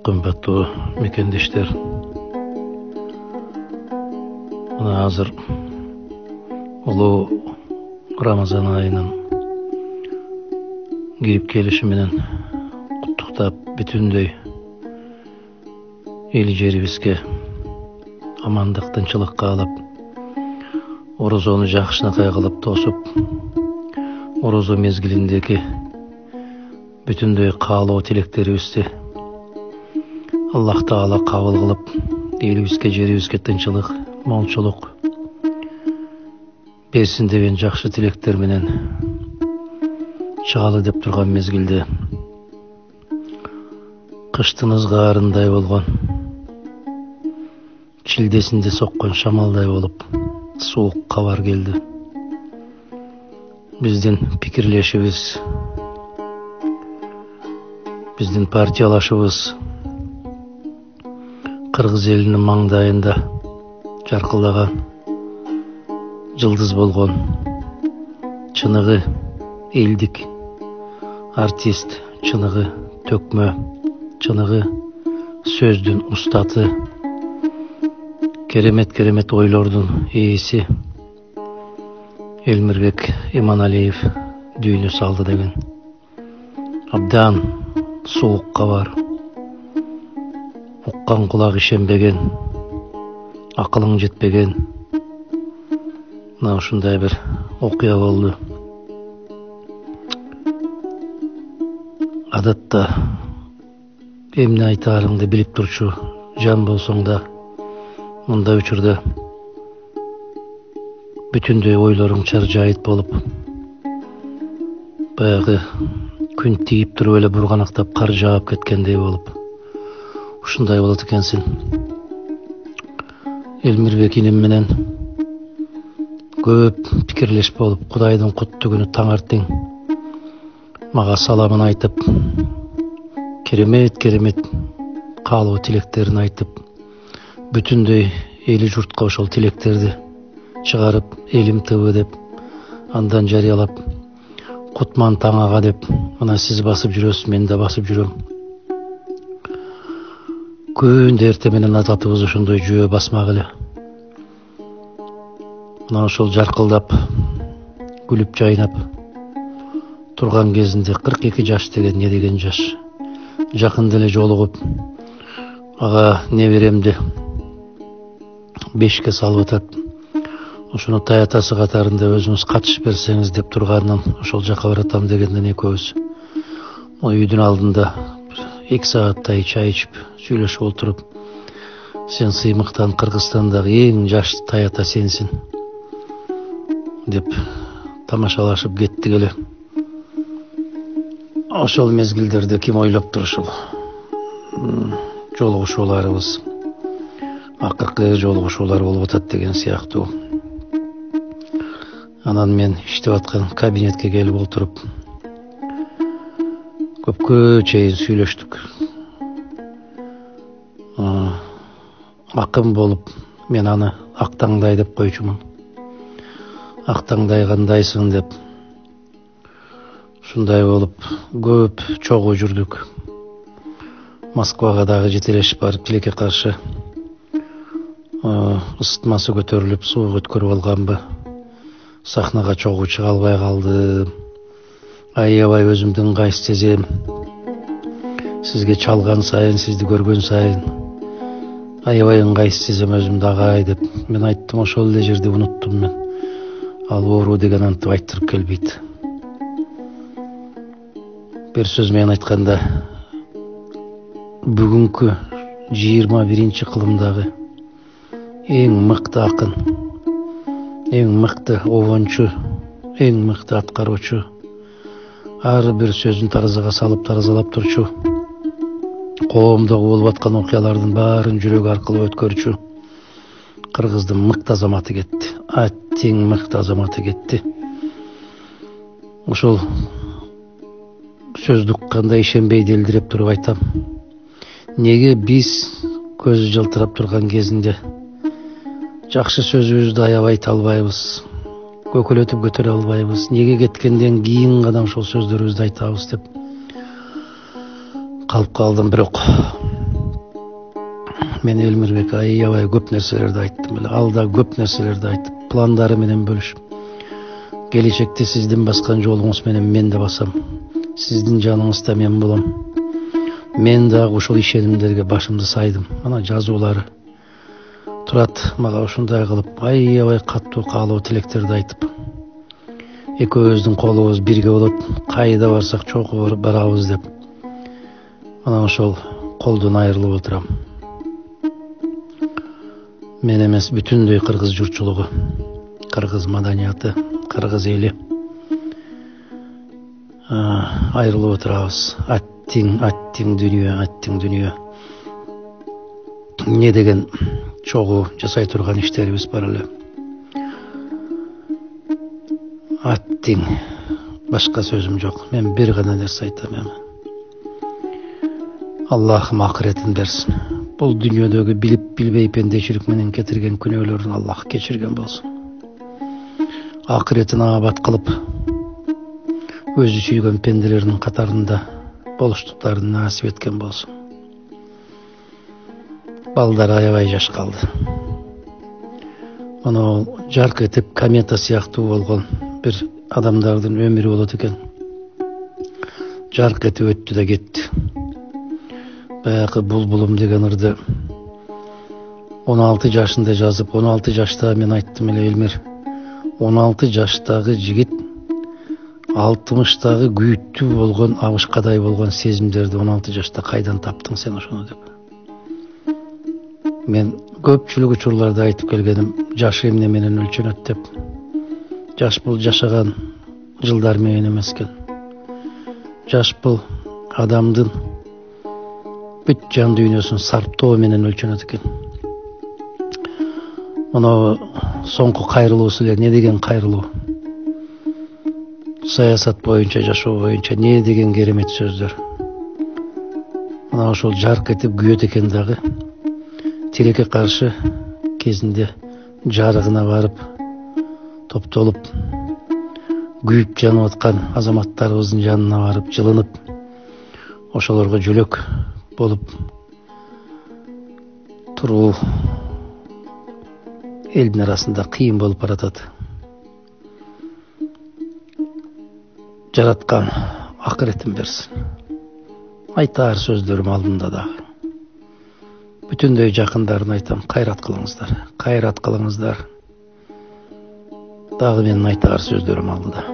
Kımbattуу mekendештер. Мына азыр улуу Рамазан айынын кирип келиши менен куттуктап бүтүндөй эл жерибизге амандык, тынчылык каалап, орозону жакшынакай кылып тосуп, орозо мезгилиндеги бүтүндөй каалоо тилектерибизди Аллах Таала кабыл кылып, элибизге, жерибизге тынчылык, молчулук берсин деген жакшы тилектер менен чыгалы деп турган мезгилде кыштын ызгаарындай болгон, чилдесинде соккон шамалдай болуп суук кабар келди. Биздин пикирлешибиз, биздин партиялашыбыз Кыргыз элинин маңдайында жаркылдаган жылдыз болгон чыныгы элдик артист, чыныгы төкмө, чыныгы сөздүн устаты, керемет ойлордун ээси Элмирбек Иманалиев дүйнө салды деген абдан суук кабар. Уккан кулак ишенбеген, акылың жетпеген, мына ушундай бир окуя болду. Адатта эмне айтаарыңды билип турчу жан болсоң да, мындай учурда бүтүндөй ойлоруң чаржайыт болуп, баягы күн тийип туруп эле бурганактап кар жаап кеткендей болуп, ушундай болот экенсиң. Элмирбек иним менен көп пикирлеш болуп, Кудайдын куттуу күнү таңертең мага саламын айтып, керемет каалоо тилектерин айтып, бүтүндөй эли журтка ошол тилектерди чыгарып, элим ТВ деп, андан жарыялап, Кутман таң ага деп, мына сиз басып жүрөсүз, мен да басып жүрөм. Күн эрте менен ататыбыз ошондой жөө басмак эле. Мына ошол жаркылдап, күлүп жайнап турган кезинде 42 жаш деген не деген жаш. Жакында эле жолугуп, ага неберемди 5ке салып атат. Ошону таятасы катарында өзүңүз катышып берсеңиз деп турганынан ошол жака баратам дегенден экөөбүз үйдүн алдында 2 сааттай чай ичип, сүйлөшүп отуруп, сен сыймыктан Кыргызстандагы эң жаш таята сенсин деп тамашалашып кеттик эле. Ошол мезгилдерде ким ойлоп турушул? Жолугушууларыбыз акыркы жолугушуулар болуп атат деген сыяктуу. Анан мен иштеп аткан кабинетке келип отуруп, көпкө чейин сүйлөштүк. Акын болуп, мен аны Актаңдай деп койчумун. Актаңдай кандайсың деп. Ушундай болуп, көп чогуу жүрдүк. Москвага дагы жетелешип барып, тилекке каршы ысытмасы көтөрүлүп, суук өткөрүп алганбы, сахнага чогуу чыга албай калдым. Аябай өзүмдү ыңгайсыз сезем. Сизге чалган сайын, сизди көргөн сайын аябай ыңгайсыз сезем өзүмдү, агай деп. Мен айттым, ошол эле жерди унуттум мен. Ал оору деген антип айттырып келбейт. Бир сөз менен айтканда, бүгүнкү 21-кылымдагы эң мыкты акын, эң мыкты обончу, эң мыкты аткаруучу, ар бир сөзүн таразага салып таразалап турчу, коомдогу болуп аткан окуялардын баарын жүрөгү аркылуу өткөрчү Кыргыздын мыкты азаматы кетти. Аттең мыкты азаматы кетти. Ошол сөздү кандай ишенбей делдиреп туруп айтам. Неге биз көзү жылтырап турган кезинде жакшы сөзүбүздү аябай айта албайбыз, көкөлөтүп көтөрө албайбыз? Неге кеткенден кийин гана ошол сөздөрүбүздү айтабыз деп калып калдым. Бирок мен Элмирбек аябай көп нерселерди айттым эле. Алда көп нерселерди айтып, пландары менен бөлүшүп. Келечекте сиздин баскан жолуңуз менен мен да басам. Сиздин жаныңызда мен болом. Мен дагы ушул ишенимдерге башымды сайдым. Мына жазуулары турат мага ушундай кылып аябай каттуу каалоо тилектерди айтып. Экөөбүздүн колубуз бирге болот, кайда барсак чогуу барабыз деп. Мына ошол колдон айрылып отурам. Мен эмес, бүтүндөй кыргыз журтчулугу, кыргыз маданияты, кыргыз эли айрылып отурабыз. Аттиң дүнүйө. Не деген чогуу жасай турган иштерибиз бар эле. Аттиң, башка сөзүм жок. Мен бир гана нерсе айтам. Аллахым акыретин берсин. Бул дүйнөдөгү билип билбей пендечилик менен кетирген күнөөлөрүн Аллах кечирген болсун. Акыретин абат кылып, өзү сүйгөн пенделеринин катарында болуштуктарын насип эткен болсун. Балдар аябай жаш калды. Мына жарк этип комета сыяктуу болгон бир адамдардын өмүрү болот экен. Жарк этип өттү да кетти. Баягы Булбулум деген ырды 16 жашында жазып, 16 жашта мен айттым эле, Элмир, 16 жаштагы жигит 60тагы күйүттүү болгон, абышкадай болгон сезимдерди 16 жашта кайдан таптың сен ошону деп. Мен көпчүлүк учурларда айтып келгеним, жаш эмне менен өлчөнөт деп. Жаш бул жашаган жылдар менен эмес экен. Жаш бул адамдын бүт жан дүйнөсүн сарптоо менен өлчөнөт экен. Мына соңку кайрылуусу эле не деген кайрылуу. Саясат боюнча, жашоо боюнча не деген керемет сөздөр. Мына ошол жарк этип күйөт экен дагы. Тилекке каршы кезинде жарыгына барып, топтолуп, күйүп жанып аткан азаматтарыбыздын жанына барып, жылынып, ошолорго жөлөк болуп туруу элдин арасында кыйын болуп баратат. Жараткан акыретин берсин. Айтаар сөздөрүм алдында дагы. Бүтүндөй жакындарын айтам, кайрат кылыңыздар. Дагы менин айтаар сөздөрүм алдыда.